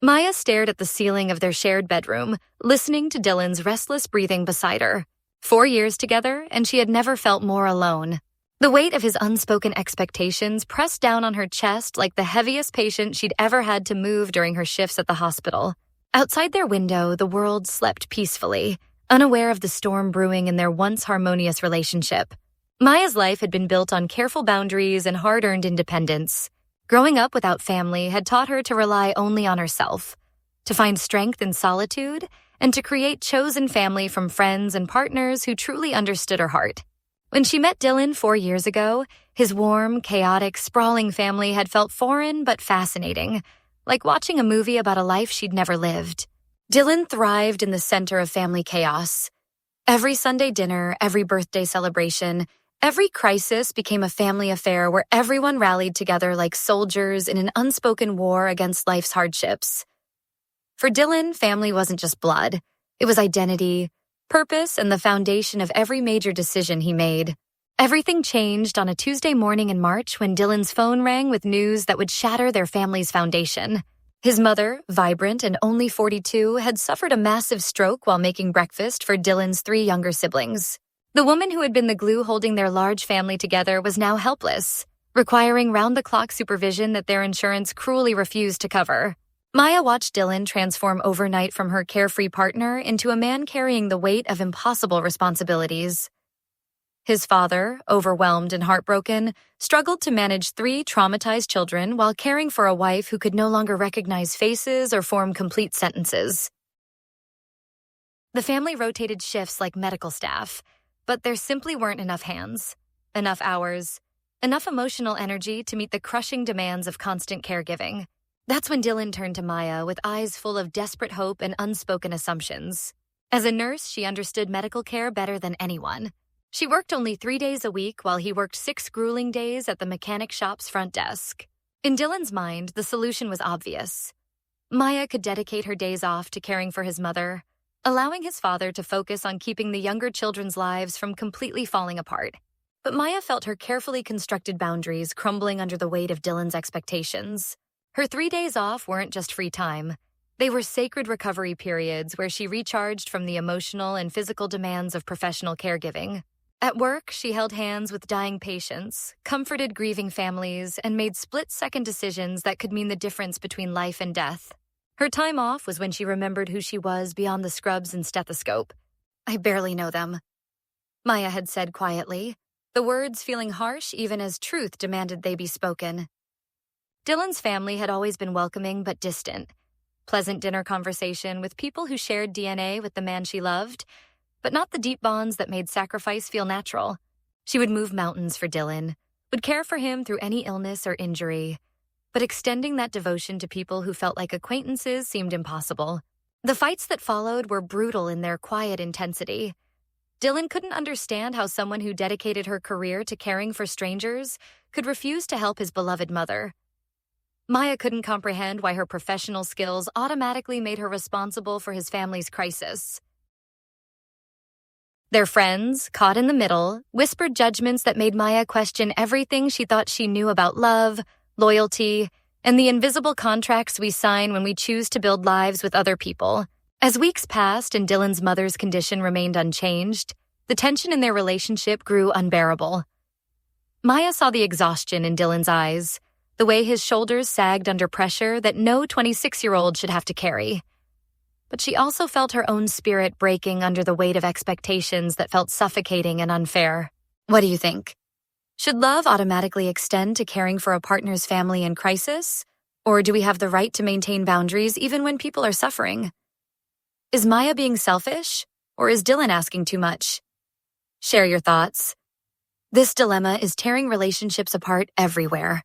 Maya stared at the ceiling of their shared bedroom, listening to Dylan's restless breathing beside her. 4 years together, and she had never felt more alone. The weight of his unspoken expectations pressed down on her chest like the heaviest patient she'd ever had to move during her shifts at the hospital. Outside their window, the world slept peacefully, unaware of the storm brewing in their once harmonious relationship. Maya's life had been built on careful boundaries and hard-earned independence. Growing up without family had taught her to rely only on herself, to find strength in solitude, and to create chosen family from friends and partners who truly understood her heart. When she met Dylan 4 years ago, his warm, chaotic, sprawling family had felt foreign but fascinating, like watching a movie about a life she'd never lived. Dylan thrived in the center of family chaos. Every Sunday dinner, every birthday celebration, every crisis became a family affair where everyone rallied together like soldiers in an unspoken war against life's hardships. For Dylan, family wasn't just blood. It was identity, purpose, and the foundation of every major decision he made. Everything changed on a Tuesday morning in March when Dylan's phone rang with news that would shatter their family's foundation. His mother, vibrant and only 42, had suffered a massive stroke while making breakfast for Dylan's 3 younger siblings. The woman who had been the glue holding their large family together was now helpless, requiring round-the-clock supervision that their insurance cruelly refused to cover. Maya watched Dylan transform overnight from her carefree partner into a man carrying the weight of impossible responsibilities. His father, overwhelmed and heartbroken, struggled to manage 3 traumatized children while caring for a wife who could no longer recognize faces or form complete sentences. The family rotated shifts like medical staff, but there simply weren't enough hands, enough hours, enough emotional energy to meet the crushing demands of constant caregiving. That's when Dylan turned to Maya with eyes full of desperate hope and unspoken assumptions. As a nurse, she understood medical care better than anyone. She worked only 3 days a week while he worked 6 grueling days at the mechanic shop's front desk. In Dylan's mind, the solution was obvious. Maya could dedicate her days off to caring for his mother, allowing his father to focus on keeping the younger children's lives from completely falling apart. But Maya felt her carefully constructed boundaries crumbling under the weight of Dylan's expectations. Her 3 days off weren't just free time. They were sacred recovery periods where she recharged from the emotional and physical demands of professional caregiving. At work, she held hands with dying patients, comforted grieving families, and made split-second decisions that could mean the difference between life and death. Her time off was when she remembered who she was beyond the scrubs and stethoscope. "I barely know them," Maya had said quietly, the words feeling harsh even as truth demanded they be spoken. Dylan's family had always been welcoming but distant. Pleasant dinner conversation with people who shared DNA with the man she loved, but not the deep bonds that made sacrifice feel natural. She would move mountains for Dylan, would care for him through any illness or injury, but extending that devotion to people who felt like acquaintances seemed impossible. The fights that followed were brutal in their quiet intensity. Dylan couldn't understand how someone who dedicated her career to caring for strangers could refuse to help his beloved mother. Maya couldn't comprehend why her professional skills automatically made her responsible for his family's crisis. Their friends, caught in the middle, whispered judgments that made Maya question everything she thought she knew about love, loyalty, and the invisible contracts we sign when we choose to build lives with other people. As weeks passed and Dylan's mother's condition remained unchanged, the tension in their relationship grew unbearable. Maya saw the exhaustion in Dylan's eyes, the way his shoulders sagged under pressure that no 26-year-old should have to carry. But she also felt her own spirit breaking under the weight of expectations that felt suffocating and unfair. What do you think? Should love automatically extend to caring for a partner's family in crisis? Or do we have the right to maintain boundaries even when people are suffering? Is Maya being selfish? Or is Dylan asking too much? Share your thoughts. This dilemma is tearing relationships apart everywhere.